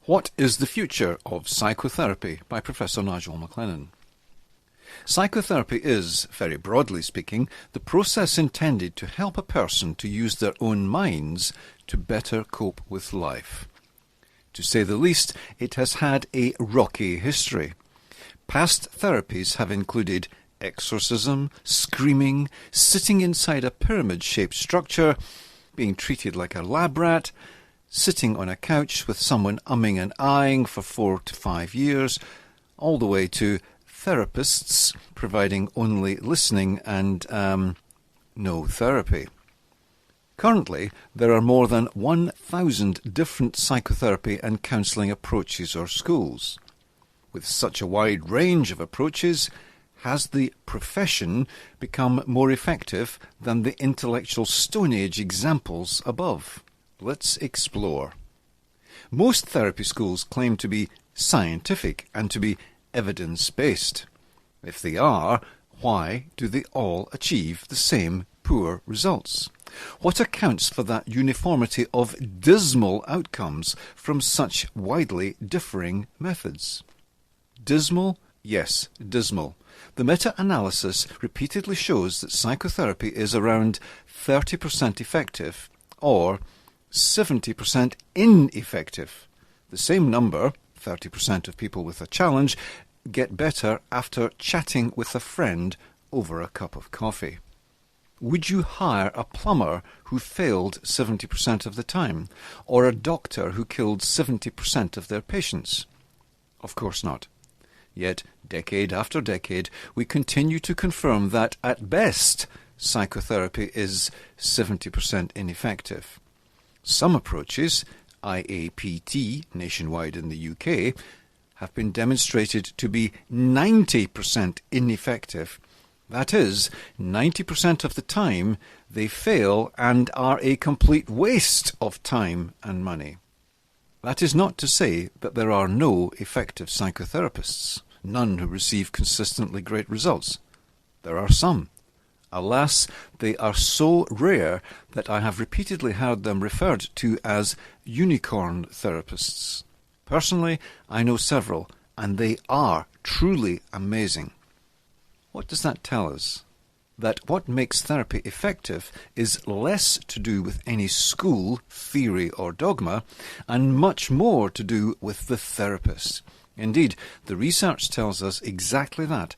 What is the future of psychotherapy by Professor Nigel MacLennan? Psychotherapy is, very broadly speaking, the process intended to help a person to use their own minds to better cope with life. To say the least, it has had a rocky history. Past therapies have included exorcism, screaming, sitting inside a pyramid-shaped structure, being treated like a lab rat, sitting on a couch with someone umming and ahhing for 4 to 5 years, all the way to therapists providing only listening and no therapy. Currently, there are more than 1,000 different psychotherapy and counselling approaches or schools. With such a wide range of approaches, has the profession become more effective than the intellectual Stone Age examples above? Let's explore. Most therapy schools claim to be scientific and to be evidence-based. If they are, why do they all achieve the same poor results? What accounts for that uniformity of dismal outcomes from such widely differing methods? Dismal? Yes, dismal. The meta-analysis repeatedly shows that psychotherapy is around 30% effective, or 70% ineffective. The same number, 30% of people with a challenge, get better after chatting with a friend over a cup of coffee. Would you hire a plumber who failed 70% of the time, or a doctor who killed 70% of their patients? Of course not. Yet, decade after decade, we continue to confirm that, at best, psychotherapy is 70% ineffective. Some approaches, IAPT, nationwide in the UK, have been demonstrated to be 90% ineffective. That is, 90% of the time they fail and are a complete waste of time and money. That is not to say that there are no effective psychotherapists, none who receive consistently great results. There are some. Alas, they are so rare that I have repeatedly heard them referred to as unicorn therapists. Personally, I know several, and they are truly amazing. What does that tell us? That what makes therapy effective is less to do with any school, theory or dogma, and much more to do with the therapist. Indeed, the research tells us exactly that.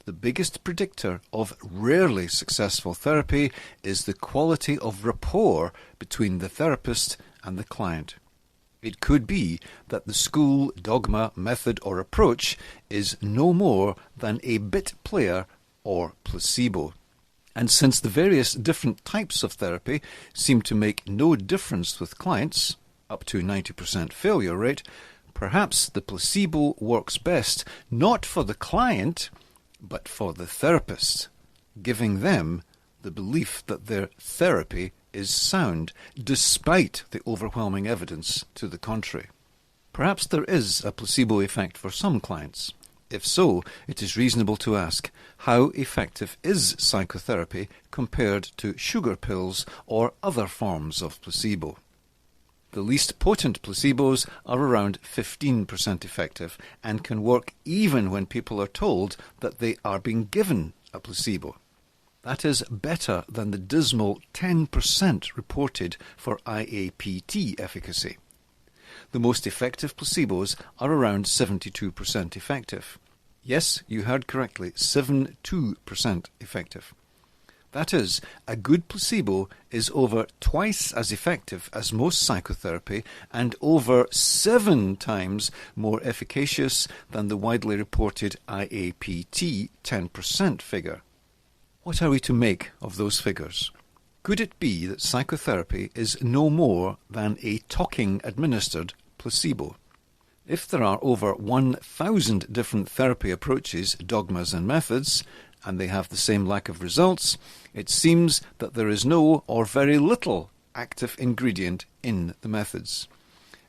The biggest predictor of rarely successful therapy is the quality of rapport between the therapist and the client. It could be that the school, dogma, method or approach is no more than a bit player or placebo. And since the various different types of therapy seem to make no difference with clients, up to 90% failure rate, perhaps the placebo works best not for the client, but for the therapist, giving them the belief that their therapy is sound, despite the overwhelming evidence to the contrary. Perhaps there is a placebo effect for some clients. If so, it is reasonable to ask, how effective is psychotherapy compared to sugar pills or other forms of placebo? The least potent placebos are around 15% effective and can work even when people are told that they are being given a placebo. That is better than the dismal 10% reported for IAPT efficacy. The most effective placebos are around 72% effective. Yes, you heard correctly, 72% effective. That is, a good placebo is over twice as effective as most psychotherapy and over 7 times more efficacious than the widely reported IAPT 10% figure. What are we to make of those figures? Could it be that psychotherapy is no more than a talking administered placebo? If there are over 1,000 different therapy approaches, dogmas and methods, and they have the same lack of results, it seems that there is no or very little active ingredient in the methods.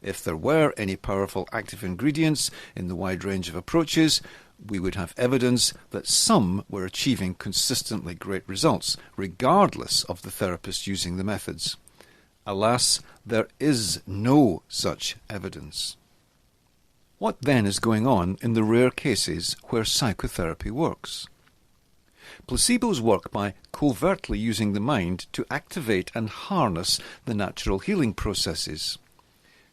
If there were any powerful active ingredients in the wide range of approaches, we would have evidence that some were achieving consistently great results, regardless of the therapist using the methods. Alas, there is no such evidence. What then is going on in the rare cases where psychotherapy works? Placebos work by covertly using the mind to activate and harness the natural healing processes.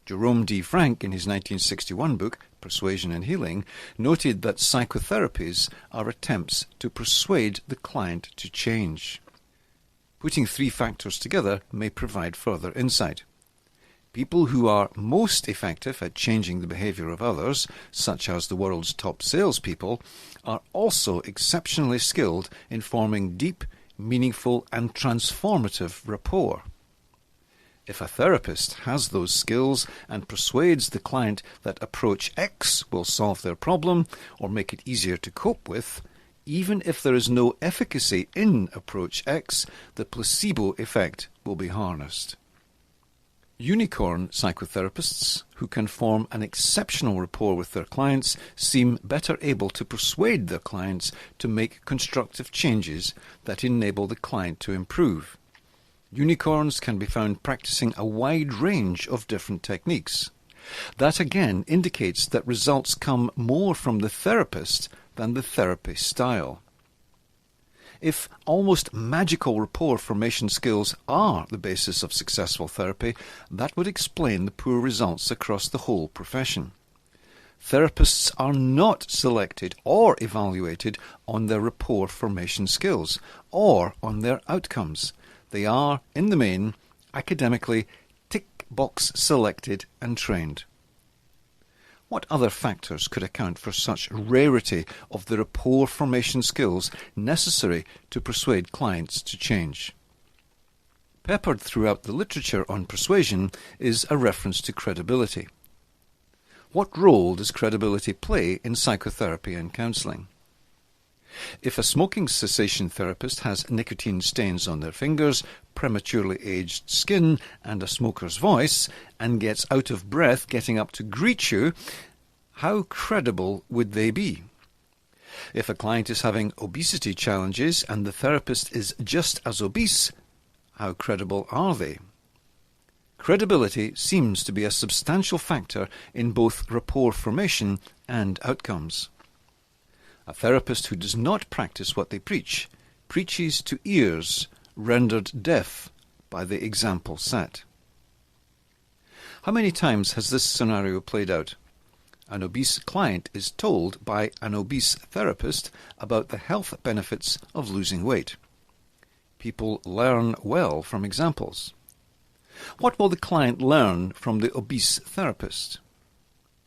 Jerome D. Frank, in his 1961 book, Persuasion and Healing, noted that psychotherapies are attempts to persuade the client to change. Putting three factors together may provide further insight. People who are most effective at changing the behaviour of others, such as the world's top salespeople, are also exceptionally skilled in forming deep, meaningful and transformative rapport. If a therapist has those skills and persuades the client that approach X will solve their problem or make it easier to cope with, even if there is no efficacy in approach X, the placebo effect will be harnessed. Unicorn psychotherapists, who can form an exceptional rapport with their clients, seem better able to persuade their clients to make constructive changes that enable the client to improve. Unicorns can be found practicing a wide range of different techniques. That again indicates that results come more from the therapist than the therapy style. If almost magical rapport formation skills are the basis of successful therapy, that would explain the poor results across the whole profession. Therapists are not selected or evaluated on their rapport formation skills or on their outcomes. They are, in the main, academically tick-box selected and trained. What other factors could account for such rarity of the rapport formation skills necessary to persuade clients to change? Peppered throughout the literature on persuasion is a reference to credibility. What role does credibility play in psychotherapy and counselling? If a smoking cessation therapist has nicotine stains on their fingers, prematurely aged skin, and a smoker's voice, and gets out of breath getting up to greet you, how credible would they be? If a client is having obesity challenges and the therapist is just as obese, how credible are they? Credibility seems to be a substantial factor in both rapport formation and outcomes. A therapist who does not practice what they preach preaches to ears rendered deaf by the example set. How many times has this scenario played out? An obese client is told by an obese therapist about the health benefits of losing weight. People learn well from examples. What will the client learn from the obese therapist?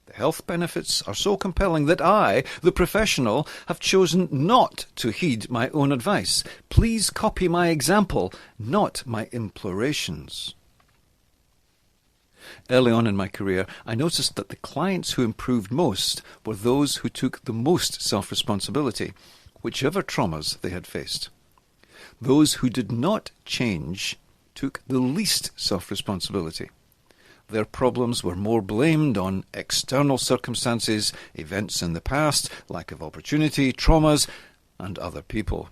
The health benefits are so compelling that I, the professional, have chosen not to heed my own advice. Please copy my example, not my implorations. Early on in my career, I noticed that the clients who improved most were those who took the most self-responsibility, whichever traumas they had faced. Those who did not change took the least self-responsibility. Their problems were more blamed on external circumstances, events in the past, lack of opportunity, traumas, and other people.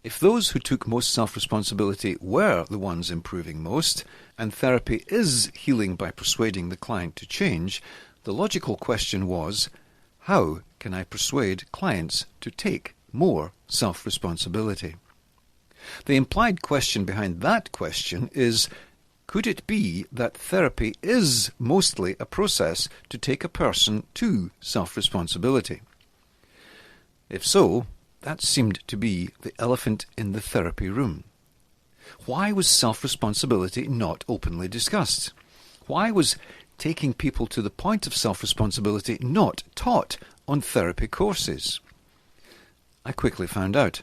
If those who took most self-responsibility were the ones improving most, and therapy is healing by persuading the client to change, the logical question was, how can I persuade clients to take more self-responsibility? The implied question behind that question is, could it be that therapy is mostly a process to take a person to self-responsibility? If so, that seemed to be the elephant in the therapy room. Why was self-responsibility not openly discussed? Why was taking people to the point of self-responsibility not taught on therapy courses? I quickly found out.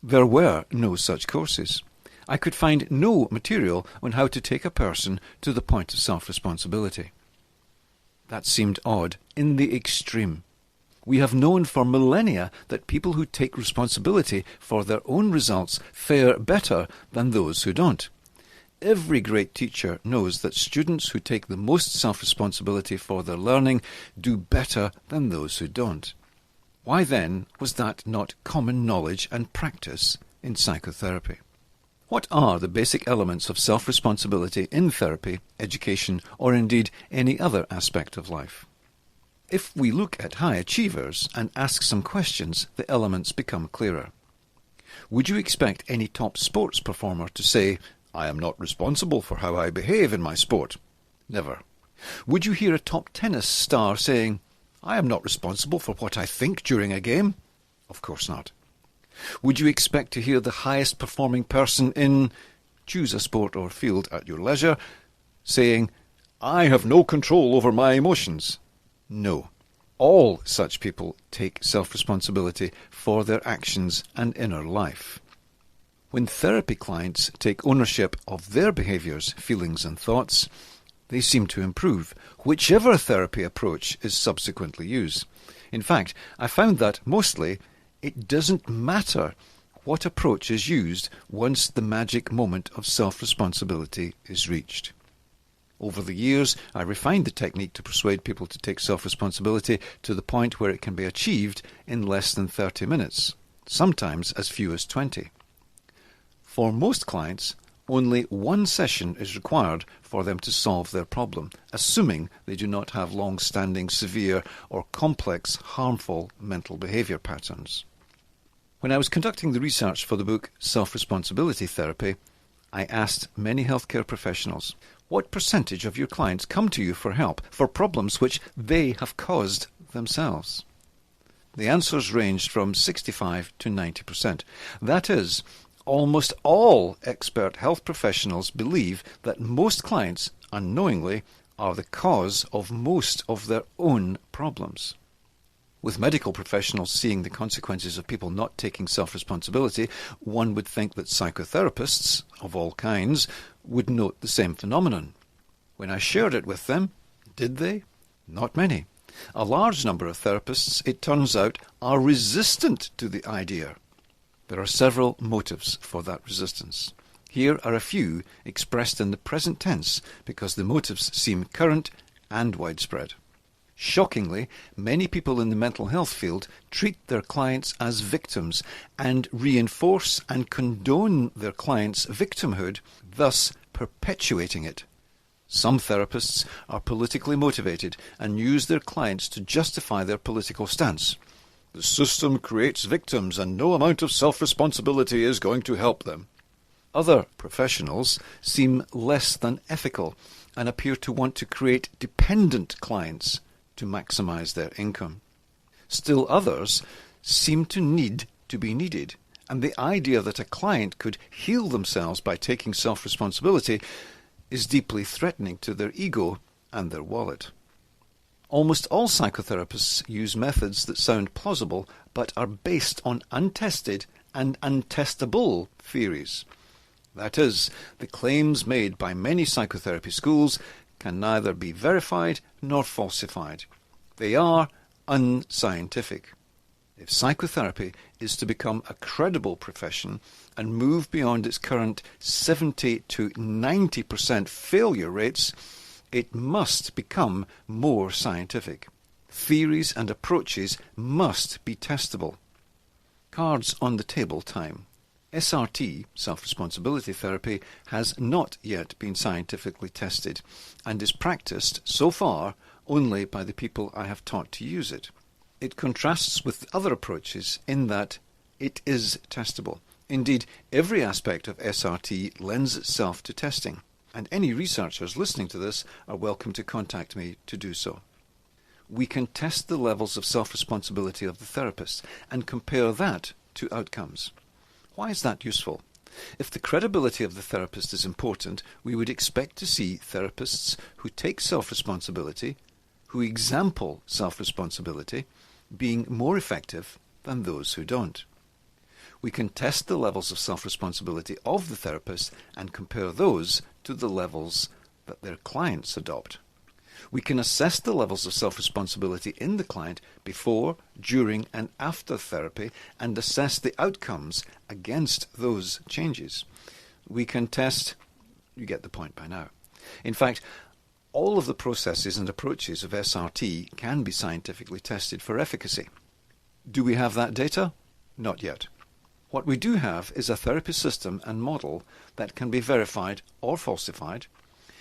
There were no such courses. I could find no material on how to take a person to the point of self-responsibility. That seemed odd in the extreme. We have known for millennia that people who take responsibility for their own results fare better than those who don't. Every great teacher knows that students who take the most self-responsibility for their learning do better than those who don't. Why then was that not common knowledge and practice in psychotherapy? What are the basic elements of self-responsibility in therapy, education, or indeed any other aspect of life? If we look at high achievers and ask some questions, the elements become clearer. Would you expect any top sports performer to say, "I am not responsible for how I behave in my sport"? Never. Would you hear a top tennis star saying, "I am not responsible for what I think during a game"? Of course not. Would you expect to hear the highest performing person in, choose a sport or field at your leisure, saying, "I have no control over my emotions"? No. All such people take self-responsibility for their actions and inner life. When therapy clients take ownership of their behaviours, feelings and thoughts, they seem to improve, whichever therapy approach is subsequently used. In fact, I found that mostly it doesn't matter what approach is used once the magic moment of self-responsibility is reached. Over the years, I refined the technique to persuade people to take self-responsibility to the point where it can be achieved in less than 30 minutes, sometimes as few as 20. For most clients, only one session is required for them to solve their problem, assuming they do not have long-standing, severe or complex, harmful mental behaviour patterns. When I was conducting the research for the book Self-Responsibility Therapy, I asked many healthcare professionals, what percentage of your clients come to you for help for problems which they have caused themselves? The answers ranged from 65 to 90%. That is, almost all expert health professionals believe that most clients, unknowingly, are the cause of most of their own problems. With medical professionals seeing the consequences of people not taking self-responsibility, one would think that psychotherapists, of all kinds, would note the same phenomenon. When I shared it with them, did they? Not many. A large number of therapists, it turns out, are resistant to the idea. There are several motives for that resistance. Here are a few expressed in the present tense because the motives seem current and widespread. Shockingly, many people in the mental health field treat their clients as victims and reinforce and condone their clients' victimhood, thus perpetuating it. Some therapists are politically motivated and use their clients to justify their political stance. The system creates victims and no amount of self-responsibility is going to help them. Other professionals seem less than ethical and appear to want to create dependent clients to maximize their income. Still others seem to need to be needed, and the idea that a client could heal themselves by taking self-responsibility is deeply threatening to their ego and their wallet. Almost all psychotherapists use methods that sound plausible but are based on untested and untestable theories. That is, the claims made by many psychotherapy schools can neither be verified nor falsified. They are unscientific. If psychotherapy is to become a credible profession and move beyond its current 70 to 90% failure rates, it must become more scientific. Theories and approaches must be testable. Cards on the table time. SRT, self-responsibility therapy, has not yet been scientifically tested and is practiced, so far, only by the people I have taught to use it. It contrasts with other approaches in that it is testable. Indeed, every aspect of SRT lends itself to testing, and any researchers listening to this are welcome to contact me to do so. We can test the levels of self-responsibility of the therapist and compare that to outcomes. Why is that useful? If the credibility of the therapist is important, we would expect to see therapists who take self-responsibility, who example self-responsibility, being more effective than those who don't. We can test the levels of self-responsibility of the therapist and compare those to the levels that their clients adopt. We can assess the levels of self-responsibility in the client before, during and after therapy and assess the outcomes against those changes. We can test, you get the point by now. In fact, all of the processes and approaches of SRT can be scientifically tested for efficacy. Do we have that data? Not yet. What we do have is a therapy system and model that can be verified or falsified.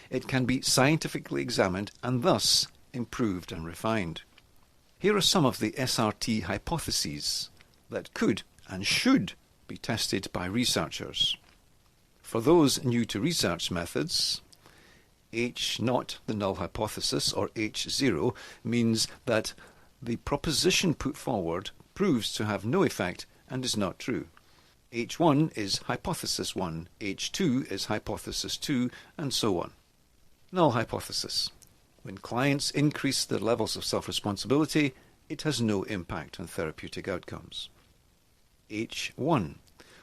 It can be scientifically examined and thus improved and refined. Here are some of the SRT hypotheses that could and should be tested by researchers. For those new to research methods, H0, the null hypothesis, or H0, means that the proposition put forward proves to have no effect and is not true. H1 is hypothesis 1, H2 is hypothesis 2, and so on. Null hypothesis. When clients increase their levels of self-responsibility, it has no impact on therapeutic outcomes. H1.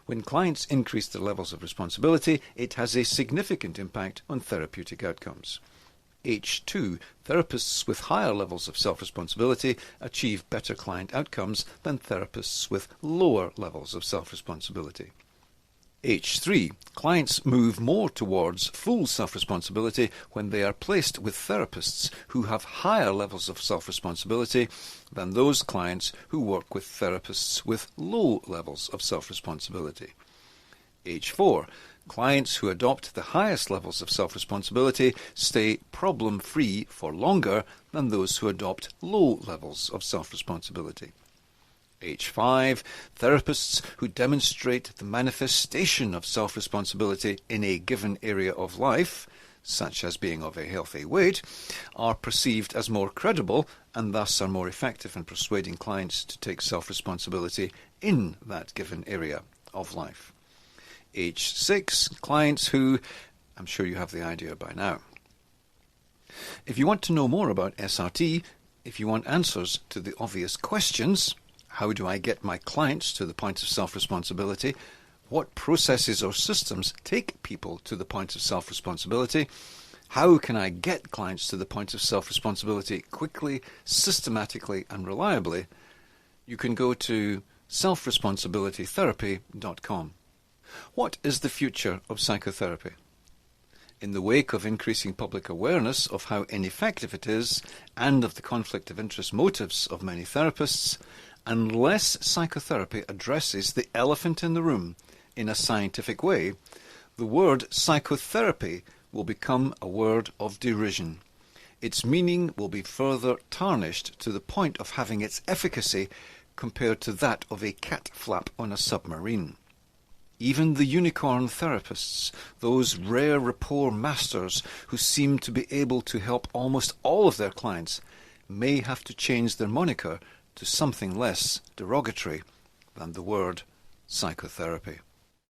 When clients increase their levels of responsibility, it has a significant impact on therapeutic outcomes. H2. Therapists with higher levels of self-responsibility achieve better client outcomes than therapists with lower levels of self-responsibility. H3. Clients move more towards full self-responsibility when they are placed with therapists who have higher levels of self-responsibility than those clients who work with therapists with low levels of self-responsibility. H4. Clients who adopt the highest levels of self-responsibility stay problem-free for longer than those who adopt low levels of self-responsibility. H5. Therapists who demonstrate the manifestation of self-responsibility in a given area of life, such as being of a healthy weight, are perceived as more credible and thus are more effective in persuading clients to take self-responsibility in that given area of life. H6. Clients who, I'm sure you have the idea by now. If you want to know more about SRT, if you want answers to the obvious questions, how do I get my clients to the point of self-responsibility? What processes or systems take people to the point of self-responsibility? How can I get clients to the point of self-responsibility quickly, systematically, and reliably? You can go to selfresponsibilitytherapy.com. What is the future of psychotherapy? In the wake of increasing public awareness of how ineffective it is and of the conflict of interest motives of many therapists, unless psychotherapy addresses the elephant in the room in a scientific way, the word psychotherapy will become a word of derision. Its meaning will be further tarnished to the point of having its efficacy compared to that of a cat flap on a submarine. Even the unicorn therapists, those rare rapport masters who seem to be able to help almost all of their clients, may have to change their moniker to something less derogatory than the word psychotherapy.